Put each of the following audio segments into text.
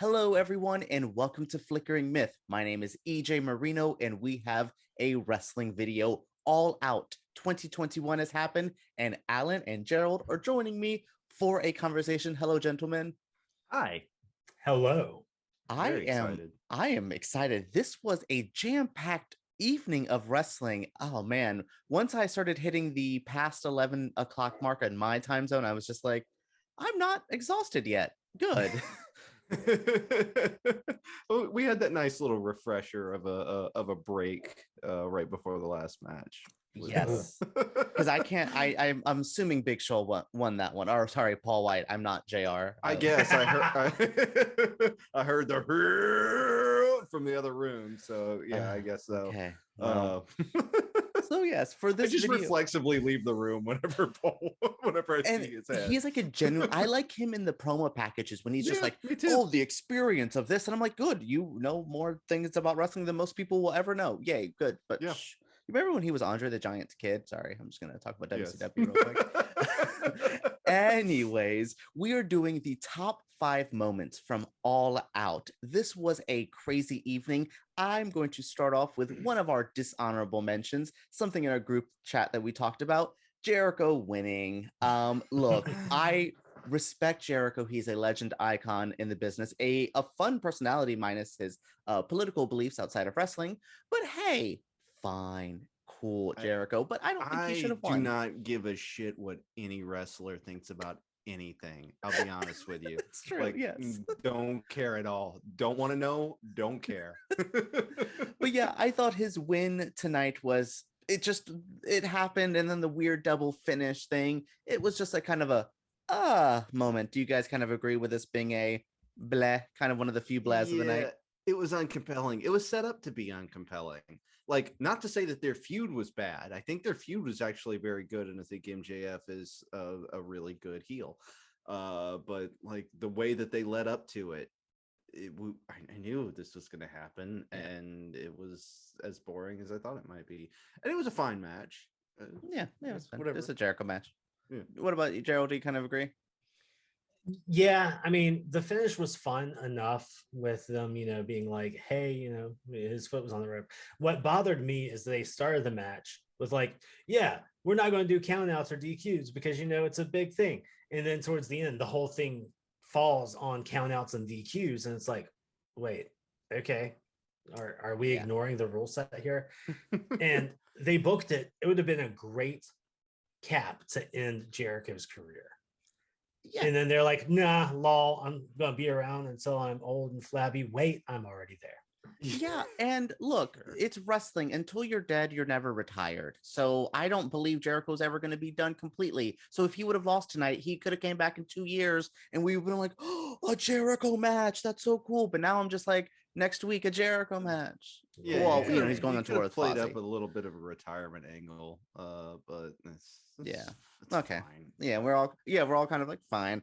Hello, everyone, and welcome to Flickering Myth. My name is EJ Marino, and we have a wrestling video all out. 2021 has happened, and Alan and Gerald are joining me for a conversation. Hello, gentlemen. Hi. Hello. Very excited. I am excited. This was a jam-packed evening of wrestling. Oh man, once I started hitting the past 11 o'clock mark in my time zone, I was just like, I'm not exhausted yet. Good. We had that nice little refresher of a break right before the last match. Yes, because I can't. I'm assuming Big Show won that one. Or sorry, Paul White. I'm not JR. I guess I heard I heard the from the other room. So yeah, I guess so. Okay. Well, so yes, for I this just video, reflexively leave the room whenever I and see his head. he's like a genuine. I like him in the promo packages when he's just like, me too. "Oh, the experience of this," and I'm like, "Good, you know more things about wrestling than most people will ever know." Yay, good. But Yeah. You remember when he was Andre the Giant's kid? Sorry, I'm just gonna talk about Yes. WCW real quick. Anyways, we are doing the top 5 moments from All Out. This was a crazy evening. I'm going to start off with one of our dishonorable mentions, something in our group chat that we talked about. Jericho winning. Look, I respect Jericho. He's a legend icon in the business, a fun personality minus his political beliefs outside of wrestling. But hey, fine, cool, Jericho. But I don't think he should have won. I do not give a shit what any wrestler thinks about anything. I'll be honest with you. It's true. Yes. Don't care at all. Don't want to know. Don't care. But yeah, I thought his win tonight was it happened, and then the weird double finish thing. It was just like kind of a moment. Do you guys kind of agree with this being a bleh, kind of one of the few blehs of the night? It was uncompelling. It was set up to be uncompelling. Like, not to say that their feud was bad. I think their feud was actually very good, and I think MJF is a really good heel. But like the way that they led up to it, I knew this was going to happen, and it was as boring as I thought it might be. And it was a fine match. Yeah, it was fun. Whatever. It's a Jericho match. Yeah. What about you, Gerald? Do you kind of agree? Yeah, I mean, the finish was fun enough with them, being like, hey, his foot was on the rope. What bothered me is they started the match with like, yeah, we're not going to do countouts or DQs because, it's a big thing. And then towards the end, the whole thing falls on countouts and DQs. And it's like, wait, okay. Are we ignoring the rule set here? And they booked it. It would have been a great cap to end Jericho's career. Yeah. And then they're like, nah, lol, I'm going to be around until I'm old and flabby. Wait, I'm already there. Yeah, and look, it's wrestling. Until you're dead, you're never retired. So I don't believe Jericho's ever going to be done completely. So if he would have lost tonight, he could have came back in 2 years, and we would have been like, oh, a Jericho match. That's so cool. But now I'm just like, next week, a Jericho match. Yeah, well, he's going on tour with played Fozzy. up a little bit of a retirement angle, but it's okay. Fine. Yeah, we're all kind of like fine.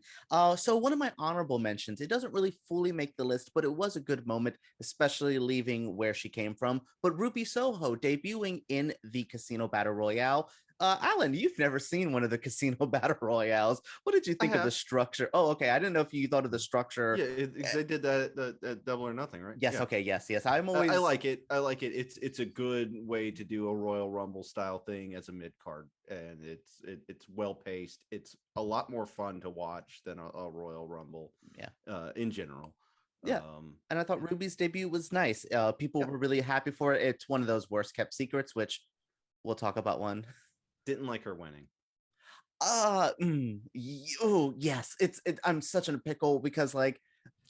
So one of my honorable mentions, it doesn't really fully make the list, but it was a good moment, especially leaving where she came from. But Ruby Soho debuting in the Casino Battle Royale. Alan, you've never seen one of the Casino Battle Royales. What did you think of the structure? Oh, okay. I didn't know if you thought of the structure. Yeah, they did that at Double or Nothing, right? Yes. Yeah. Okay. Yes. I'm always. I like it. It's a good way to do a Royal Rumble style thing as a mid card, and it's well paced. It's a lot more fun to watch than a Royal Rumble. Yeah. In general. Yeah. And I thought Ruby's debut was nice. People were really happy for it. It's one of those worst kept secrets, which we'll talk about one. Didn't like her winning. Oh yes, I'm such in a pickle because like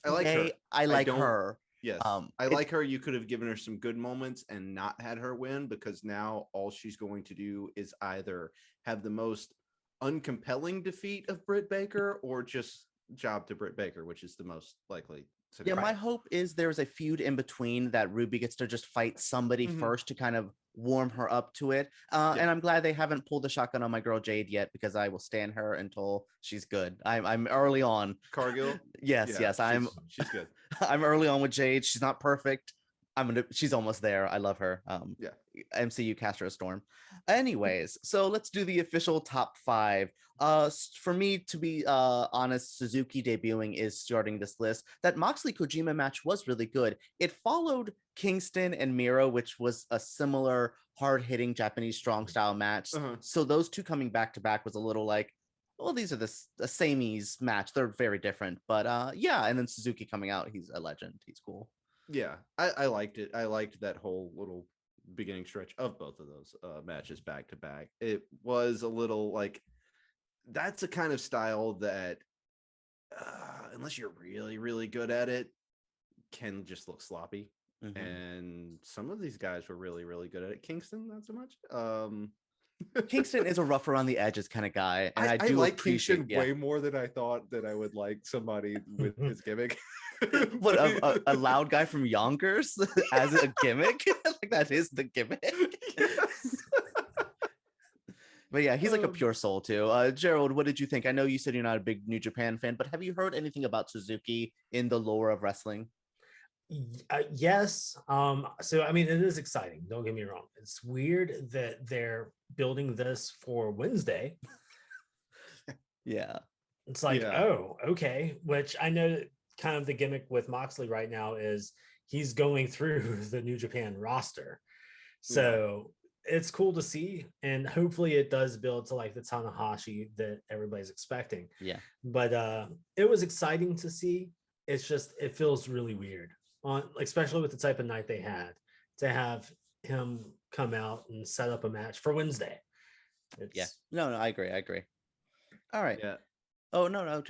I like her. I like her. Yes, I like her. You could have given her some good moments and not had her win, because now all she's going to do is either have the most uncompelling defeat of Britt Baker or just job to Britt Baker, which is the most likely. Yeah, my hope is there's a feud in between that Ruby gets to just fight somebody first to kind of warm her up to it. And I'm glad they haven't pulled the shotgun on my girl Jade yet, because I will stand her until she's good. I'm early on. Cargill? Yes, she's good. I'm early on with Jade. She's not perfect. She's almost there. I love her. Yeah. MCU cast her a Storm. Anyways, so let's do the official top 5. For me, to be honest, Suzuki debuting is starting this list. That Moxley Kojima match was really good. It followed Kingston and Miro, which was a similar hard-hitting Japanese strong style match. So those two coming back to back was a little like, well, these are the sameys match. They're very different, but yeah. And then Suzuki coming out, he's a legend. He's cool. Yeah, I liked it. I liked that whole little beginning stretch of both of those matches back to back. It was a little like, that's a kind of style that unless you're really, really good at it, can just look sloppy. And some of these guys were really, really good at it. Kingston, not so much. Kingston is a rough around the edges kind of guy, and I do like appreciate Kingston way more than I thought that I would like somebody with his gimmick. What, a loud guy from Yonkers as a gimmick? Like, that is the gimmick. Yes. But yeah, he's like a pure soul too. Gerald, what did you think? I know you said you're not a big New Japan fan, but have you heard anything about Suzuki in the lore of wrestling? Yes. So I mean, it is exciting, don't get me wrong. It's weird that they're building this for Wednesday. Yeah, it's like, oh, okay. Which I know that kind of the gimmick with Moxley right now is he's going through the New Japan roster, so it's cool to see, and hopefully it does build to like the Tanahashi that everybody's expecting. Yeah, but it was exciting to see. It's just, it feels really weird, on especially with the type of night they had, to have him come out and set up a match for Wednesday. No, I agree. All right. Yeah. Oh, no,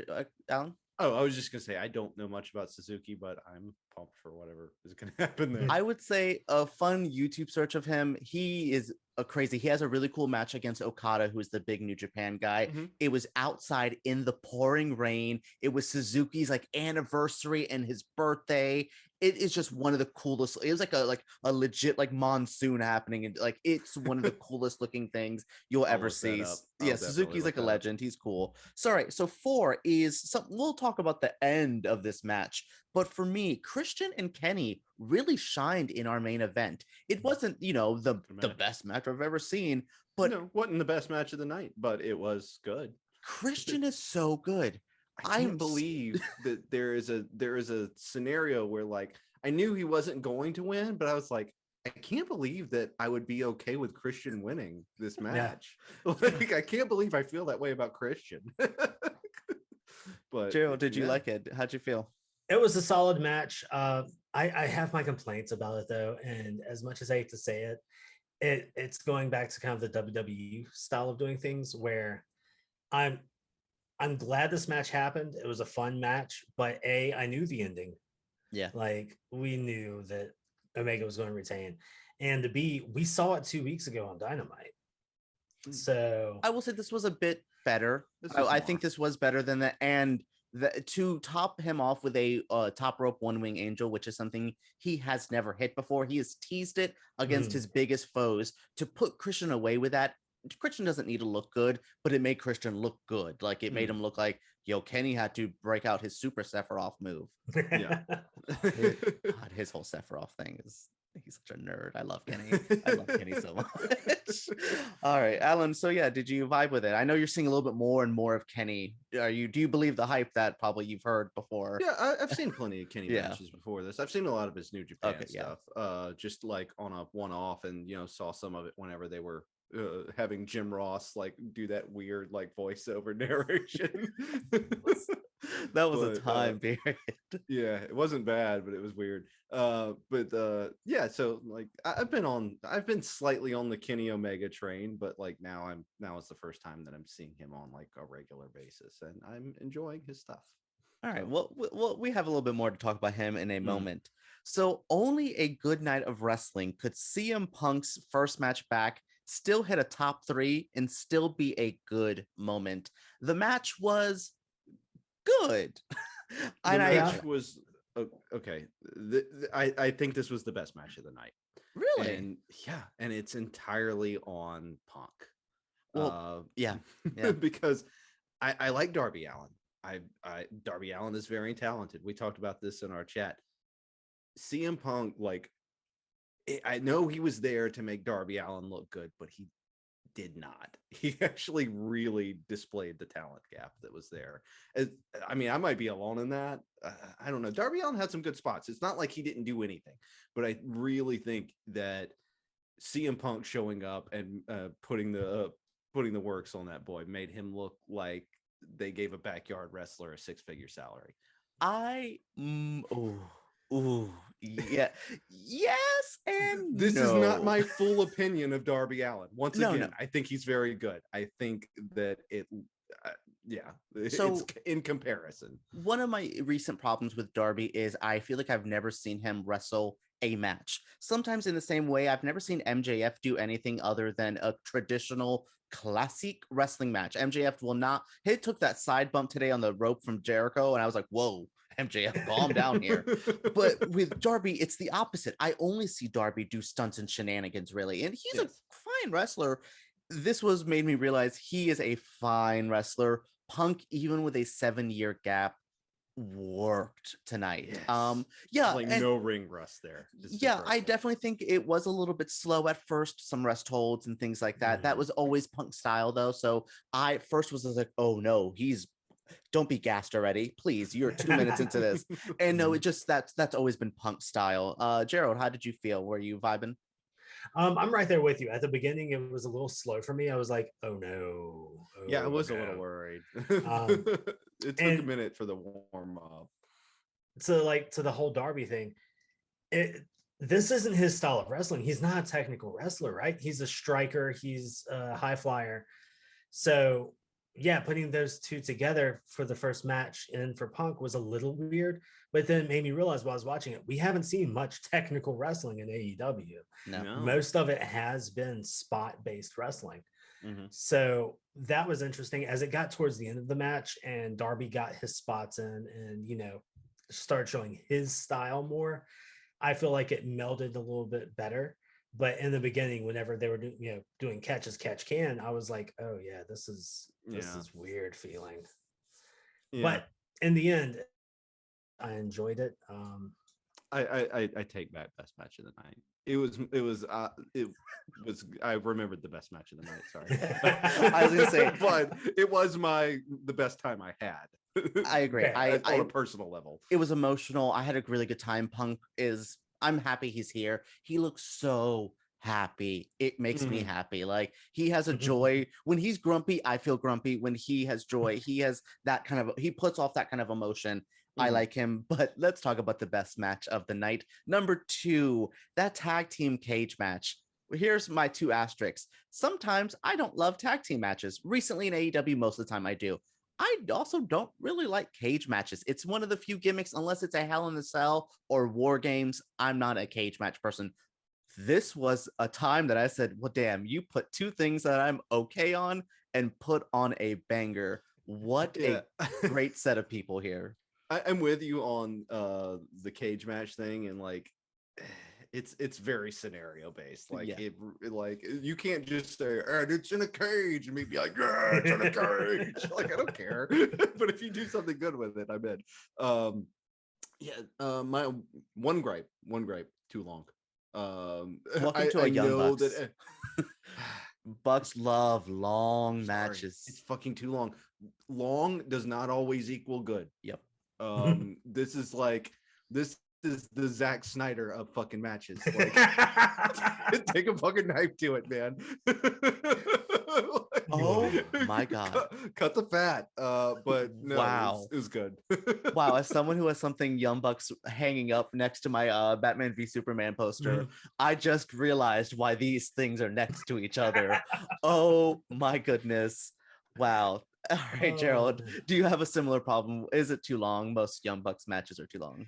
Alan? Oh, I was just gonna say, I don't know much about Suzuki, but I'm pumped for whatever is gonna happen there. I would say a fun YouTube search of him. He is a crazy. He has a really cool match against Okada, who's the big New Japan guy. It was outside in the pouring rain. It was Suzuki's like anniversary and his birthday. It is just one of the coolest. It was like a legit like monsoon happening, and like it's one of the coolest looking things you'll ever see. Yeah, Suzuki's like a legend. He's cool. Sorry. So 4 is something we'll talk about the end of this match. But for me, Christian and Kenny really shined in our main event. It wasn't, the best match I've ever seen, but wasn't the best match of the night, but it was good. Christian is so good. I can't believe that there is a scenario where, like, I knew he wasn't going to win, but I was like, I can't believe that I would be okay with Christian winning this match. Like, I can't believe I feel that way about Christian. But Gerald, did you like it? How'd you feel? It was a solid match. I have my complaints about it though, and as much as I hate to say it, it's going back to kind of the WWE style of doing things, where I'm glad this match happened. It was a fun match, but I knew the ending. Yeah, like we knew that Omega was going to retain, and we saw it 2 weeks ago on Dynamite. So I will say this was a bit better. I think this was better than that, and to top him off with a top rope one wing angel, which is something he has never hit before. He has teased it against his biggest foes. To put Christian away with that, Christian doesn't need to look good, but it made Christian look good. Like, it made him look like, Kenny had to break out his super Sephiroth move. Yeah. God, his whole Sephiroth thing is, he's such a nerd. I love Kenny. I love Kenny so much. All right, Alan. So yeah, did you vibe with it? I know you're seeing a little bit more and more of Kenny. Do you believe the hype that probably you've heard before? Yeah, I've seen plenty of Kenny matches before this. I've seen a lot of his New Japan stuff. Just like on a one-off, and saw some of it whenever they were having Jim Ross like do that weird like voiceover narration. That was a time period. Yeah, it wasn't bad, but it was weird. Yeah, so like I've been slightly on the Kenny Omega train, but like now it's the first time that I'm seeing him on like a regular basis, and I'm enjoying his stuff. All right. Well, we have a little bit more to talk about him in a moment. So only a good night of wrestling could CM Punk's first match back still hit a top 3 and still be a good moment. The match was good. The match was okay. I think this was the best match of the night. Really? And and it's entirely on Punk. Well, yeah. Because I like Darby Allin. Darby Allin is very talented. We talked about this in our chat. CM Punk, like, I know he was there to make Darby Allin look good, but he did not. He actually really displayed the talent gap that was there. I mean, I might be alone in that. I don't know. Darby Allin had some good spots. It's not like he didn't do anything, but I really think that CM Punk showing up and putting the works on that boy made him look like they gave a backyard wrestler a 6-figure salary. Yeah, yes and this no. is not my full opinion of Darby Allin. Once again, No. I think he's very good. I think that So, it's in comparison. One of my recent problems with Darby is I feel like I've never seen him wrestle a match. Sometimes in the same way, I've never seen MJF do anything other than a traditional classic wrestling match. MJF will not, he took that side bump today on the rope from Jericho, and I was like, whoa, MJF, calm down here. But with Darby, it's the opposite. I only see Darby do stunts and shenanigans, really. And he's a fine wrestler. This was made me realize he is a fine wrestler. Punk, even with a 7-year gap, worked tonight. Yes. No ring rust there. I definitely think it was a little bit slow at first, some rest holds and things like that. That was always Punk style though, so I first was like, oh no, don't be gassed already, please, you're 2 minutes into this. And no, it just that's always been Punk style. Gerald, how did you feel? Were you vibing? I'm right there with you. At the beginning, it was a little slow for me. I was like, oh no. I was a little worried. It took a minute for the warm up. To the whole Darby thing, this isn't his style of wrestling. He's not a technical wrestler, right? He's a striker. He's a high flyer. So yeah, putting those two together for the first match and for Punk was a little weird, but then it made me realize while I was watching it, we haven't seen much technical wrestling in AEW. No. Most of it has been spot-based wrestling. Mm-hmm. So that was interesting as it got towards the end of the match and Darby got his spots in and, started showing his style more. I feel like it melded a little bit better. But in the beginning, whenever they were doing catch as catch can, I was like, oh yeah, this is weird feeling. Yeah. But in the end, I enjoyed it. I take back best match of the night. It was I remembered the best match of the night. Sorry. I was gonna say, but it was the best time I had. I agree. On a personal level. It was emotional. I had a really good time. I'm happy he's here. He looks so happy. It makes me happy. Like he has a joy. When he's grumpy, I feel grumpy. When he has joy, he puts off that kind of emotion. I like him. But let's talk about the best match of the night. Number 2, that tag team cage match. Here's my 2 asterisks. Sometimes I don't love tag team matches. Recently in AEW, most of the time I do. I also don't really like cage matches. It's one of the few gimmicks, unless it's a Hell in a Cell or War Games. I'm not a cage match person. This was a time that I said, well, damn, you put 2 things that I'm okay on and put on a banger. What a great set of people here. I'm with you on the cage match thing, and like it's very scenario based. Like like you can't just say, and it's in a cage, and me be like, yeah, it's in a cage. Like I don't care. But if you do something good with it, I'm in. My one gripe, too long. Welcome to a Young Bucks. Bucks love long matches. It's fucking too long. Long does not always equal good. Yep. This is the Zack Snyder of fucking matches. Like, take a fucking knife to it, man. Oh my god! Cut the fat. But no, wow, it was good. Wow, as someone who has something Young Bucks hanging up next to my Batman v Superman poster, I just realized why these things are next to each other. Oh my goodness! Wow. All right, Gerald, do you have a similar problem? Is it too long? Most Young Bucks matches are too long.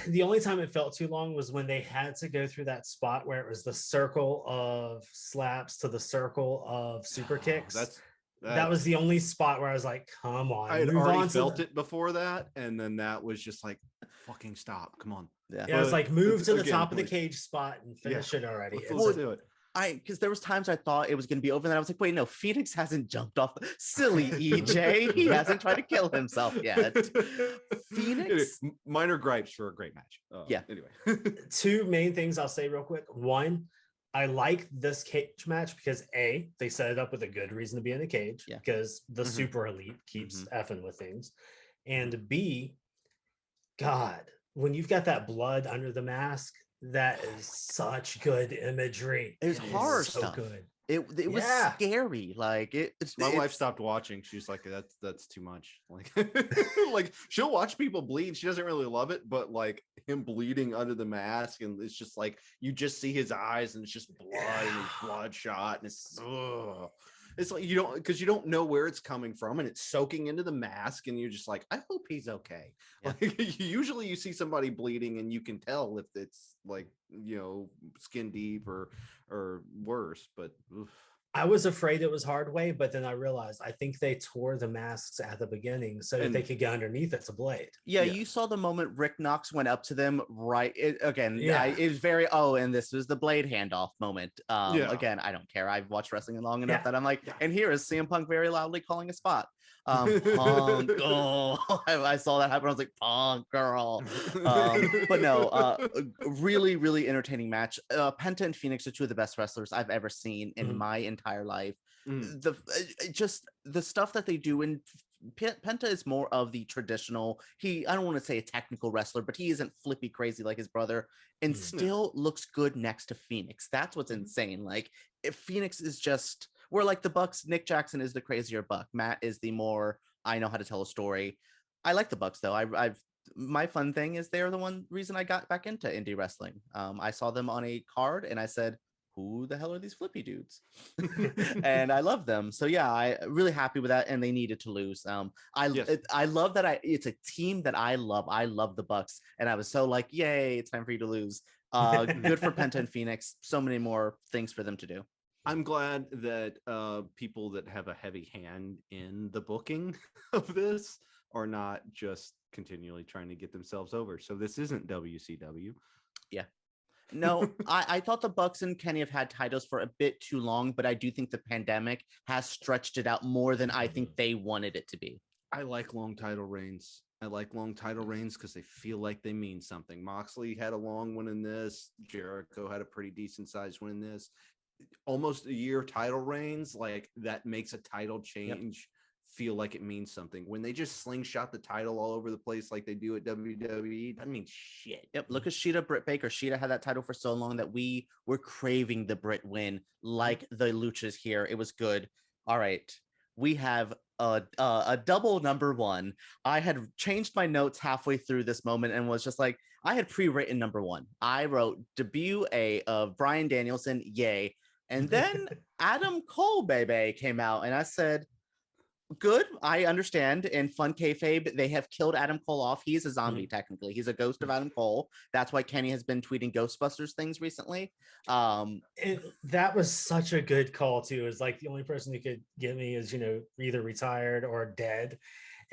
The only time it felt too long was when they had to go through that spot where it was the circle of slaps to the circle of super kicks. That was the only spot where I was like, come on. I had already felt it before that, and then that was just like, fucking stop. Come on. Yeah, I was like, move to the top of the cage spot and finish it already. Let's do it. because there was times I thought it was going to be over, and then I was like, wait, no, Phoenix hasn't jumped off. Silly EJ, he hasn't tried to kill himself yet. Phoenix, minor gripes for a great match. Yeah. Anyway, Two main things I'll say real quick. One, I like this cage match because A, they set it up with a good reason to be in a cage, Yeah. because the Mhm. super elite keeps effing with things. Mhm. And B, God, when you've got that blood under the mask, that is such good imagery. it was It is horror so stuff. good. It was Yeah. scary. Like my wife it's- stopped watching. She's like, that's too much. Like, like she'll watch people bleed. She doesn't really love it, but like him bleeding under the mask, and it's just like you just see his eyes, and it's just blood and he's bloodshot, and it's like you don't know where it's coming from, and it's soaking into the mask, and you're just like, I hope he's okay. Yeah. Like, usually you see somebody bleeding, and you can tell if it's like, skin deep or worse, but oof. I was afraid it was hard way, but then I realized I think they tore the masks at the beginning so that they could get underneath it to blade. Yeah, you saw the moment Rick Knox went up to them, right? It was very, and this was the blade handoff moment. Again, I don't care. I've watched wrestling long enough that I'm like, and here is CM Punk very loudly calling a spot. Punk, I saw that happen. I was like, Punk, girl. But no, really, really entertaining match. Penta and Phoenix are two of the best wrestlers I've ever seen in my entire life. Just the stuff that they do in Penta is more of the traditional, I don't want to say a technical wrestler, but he isn't flippy crazy like his brother, and still looks good next to Phoenix. That's what's insane. Like, if Phoenix is just, we're like the Bucks, Nick Jackson is the crazier Buck, Matt is the more, I know how to tell a story. I like the Bucks though. I've my fun thing is they're the one reason I got back into indie wrestling. I saw them on a card and I said, who the hell are these flippy dudes? And I love them. So yeah, I really happy with that. And they needed to lose. I love that it's a team that I love. I love the Bucks. And I was so like, yay, it's time for you to lose. Good for Penta and Phoenix. So many more things for them to do. I'm glad that people that have a heavy hand in the booking of this are not just continually trying to get themselves over. So this isn't WCW. Yeah. No, I thought the Bucks and Kenny have had titles for a bit too long, but I do think the pandemic has stretched it out more than I think they wanted it to be. I like long title reigns. I like long title reigns because they feel like they mean something. Moxley had a long one in this. Jericho had a pretty decent sized one in this. Almost a year title reigns, like that makes a title change feel like it means something. When they just slingshot the title all over the place like they do at WWE, that means shit. Yep. Look at Sheeta, Britt Baker. Sheeta had that title for so long that we were craving the Britt win, like the Luchas here. It was good. All right. We have a double number one. I had changed my notes halfway through this moment and was just like, I had pre-written number one. I wrote debut of Bryan Danielson, yay. And then Adam Cole, baby, came out, and I said, good, I understand. In Fun Kayfabe, they have killed Adam Cole off. He is a zombie, technically. He's a ghost of Adam Cole. That's why Kenny has been tweeting Ghostbusters things recently. That was such a good call, too. It's like the only person who could get me is, either retired or dead.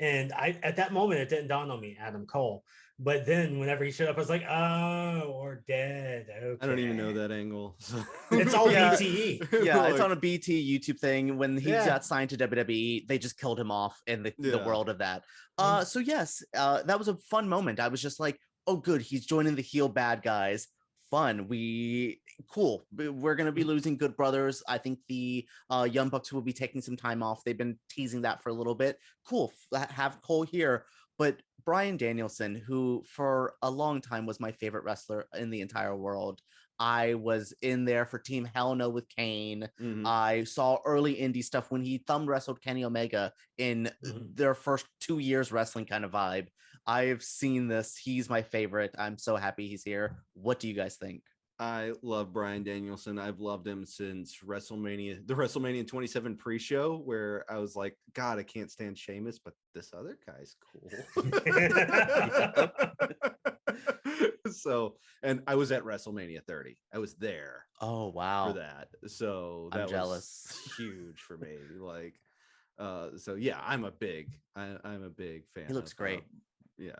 And at that moment, it didn't dawn on me, Adam Cole. But then whenever he showed up, I was like, oh, or dead. Okay. I don't even know that angle. So. It's all BTE. Yeah, it's on a BT YouTube thing. When he got signed to WWE, they just killed him off in the world of that. So yes, that was a fun moment. I was just like, oh, good, he's joining the heel bad guys. Fun. Cool. We're going to be losing Good Brothers. I think the Young Bucks will be taking some time off. They've been teasing that for a little bit. Cool. Have Cole here. But Bryan Danielson, who for a long time was my favorite wrestler in the entire world. I was in there for Team Hell No with Kane. I saw early indie stuff when he thumb wrestled Kenny Omega in their first 2 years wrestling kind of vibe. I've seen this. He's my favorite. I'm so happy he's here. What do you guys think? I love Bryan Danielson. I've loved him since WrestleMania, the WrestleMania 27 pre-show, where I was like, God, I can't stand Sheamus, but this other guy's cool. So, and I was at WrestleMania 30. I was there. Oh, wow. For that. So that I'm jealous. Was huge for me. Like, so yeah, I'm a big fan. He looks great. Yeah.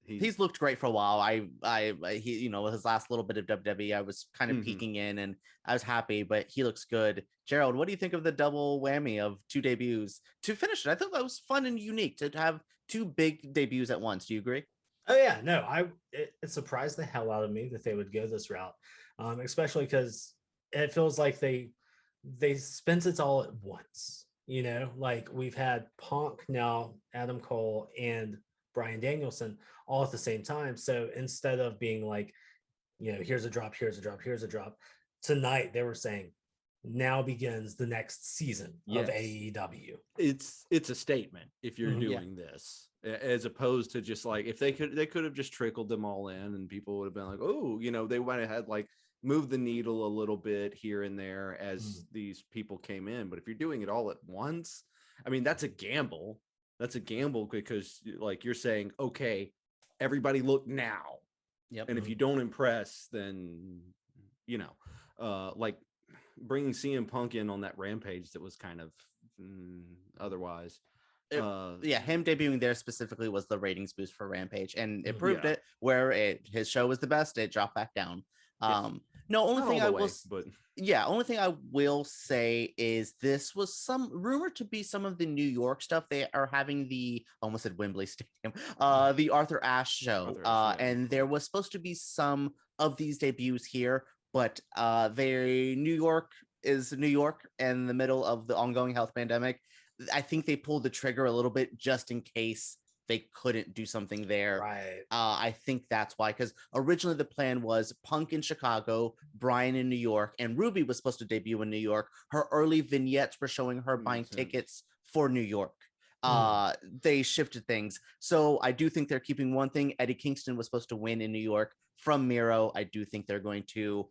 he's looked great for a while. He, you know, with his last little bit of WWE, I was kind of peeking in and I was happy, but he looks good. Gerald, what do you think of the double whammy of 2 debuts to finish it? I thought that was fun and unique to have 2 big debuts at once. Do you agree? Oh yeah, no, it surprised the hell out of me that they would go this route, especially because it feels like they spent it all at once. You know, like we've had Punk, now Adam Cole and Brian Danielson all at the same time. So instead of being like, you know, here's a drop, here's a drop, here's a drop, tonight they were saying now begins the next season of AEW. It's a statement if you're doing this, as opposed to just like, if they could have just trickled them all in and people would have been like, oh, you know, they went ahead, like move the needle a little bit here and there as these people came in. But if you're doing it all at once, I mean, that's a gamble. That's a gamble because like you're saying, okay, everybody look now. Yep. And if you don't impress, then, you know, like bringing CM Punk in on that Rampage that was kind of otherwise. Him debuting there specifically was the ratings boost for Rampage, and it proved it. Where his show was the best, it dropped back down. Only thing I will say is this was some rumored to be some of the New York stuff. They are having the, almost at Wembley Stadium, the Arthur Ashe show, and there was supposed to be some of these debuts here, but New York is New York in the middle of the ongoing health pandemic. I think they pulled the trigger a little bit just in case they couldn't do something there. Right. I think that's why, because originally the plan was Punk in Chicago, Brian in New York, and Ruby was supposed to debut in New York. Her early vignettes were showing her buying tickets for New York. They shifted things. So I do think they're keeping one thing. Eddie Kingston was supposed to win in New York from Miro. I do think they're going to,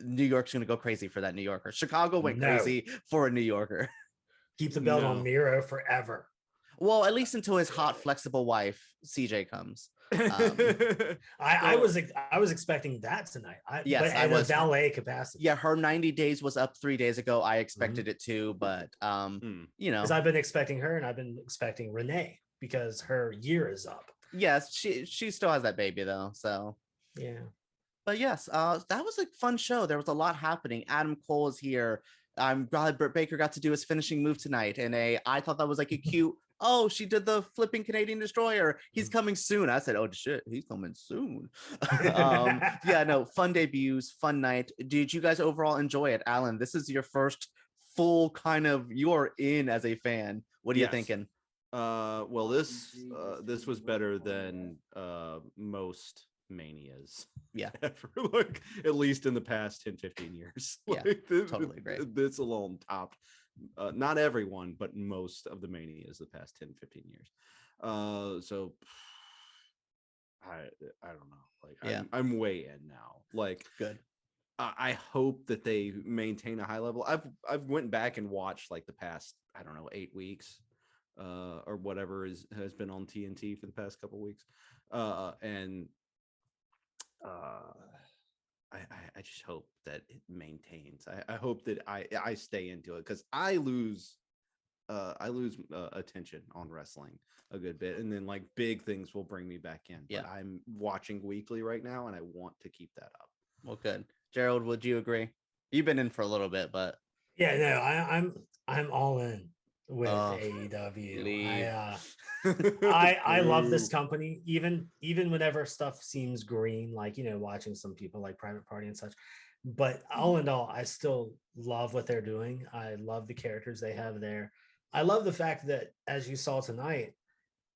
New York's going to go crazy for that New Yorker. Chicago went crazy for a New Yorker. Keep the belt on Miro forever. Well, at least until his hot, flexible wife CJ comes. I was expecting that tonight. I was valet capacity. Yeah, her 90 days was up 3 days ago. I expected it too, but you know, because I've been expecting her, and I've been expecting Renee because her year is up. Yes, she still has that baby though. So yeah. But yes, that was a fun show. There was a lot happening. Adam Cole is here. I'm glad Britt Baker got to do his finishing move tonight. And I thought that was like a cute, oh, she did the flipping Canadian Destroyer. He's coming soon. I said, oh shit, he's coming soon. Fun debuts, fun night. Did you guys overall enjoy it? Alan, this is your first full kind of, you're in as a fan. What are you thinking? Well, this was better than most manias ever, like at least in the past 10-15 years. Totally agree. This alone topped not everyone, but most of the manias the past 10-15 years. So I don't know, like I'm way in now. Like good. I hope that they maintain a high level. I've went back and watched like the past, I don't know, 8 weeks or whatever has been on TNT for the past couple weeks, and I just hope that it maintains. I hope that I stay into it, because I lose attention on wrestling a good bit, and then like big things will bring me back in. But I'm watching weekly right now, and I want to keep that up. Well, good. Gerald, would you agree? You've been in for a little bit, but I'm all in with AEW. I love this company, even whenever stuff seems green, like, you know, watching some people like Private Party and such. But all in all, I still love what they're doing. I love the characters they have there. I love the fact that, as you saw tonight,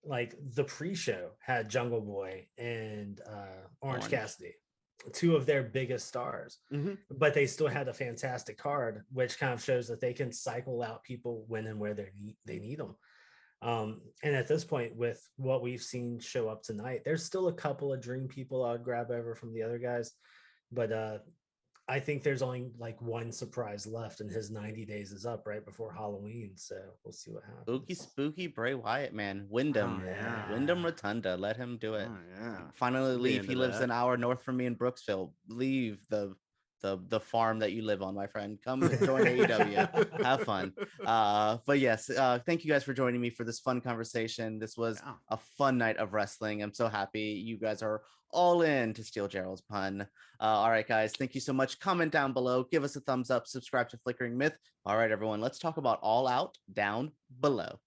like the pre-show had Jungle Boy and Orange Cassidy, two of their biggest stars, but they still had a fantastic card, which kind of shows that they can cycle out people when and where they need them. And at this point, with what we've seen show up tonight, there's still a couple of dream people I would grab over from the other guys, but I think there's only like one surprise left, and his 90 days is up right before Halloween, so we'll see what happens. Spooky Bray Wyatt, man. Wyndham Rotunda, let him do it. Finally leave. He lives an hour north from me in Brooksville. Leave the the farm that you live on, my friend. Come join AEW. Have fun. But yes, thank you guys for joining me for this fun conversation. This was a fun night of wrestling. I'm so happy you guys are all in to steal Gerald's pun. All right, guys, thank you so much. Comment down below, give us a thumbs up, subscribe to Flickering Myth. All right, everyone, let's talk about All Out down below.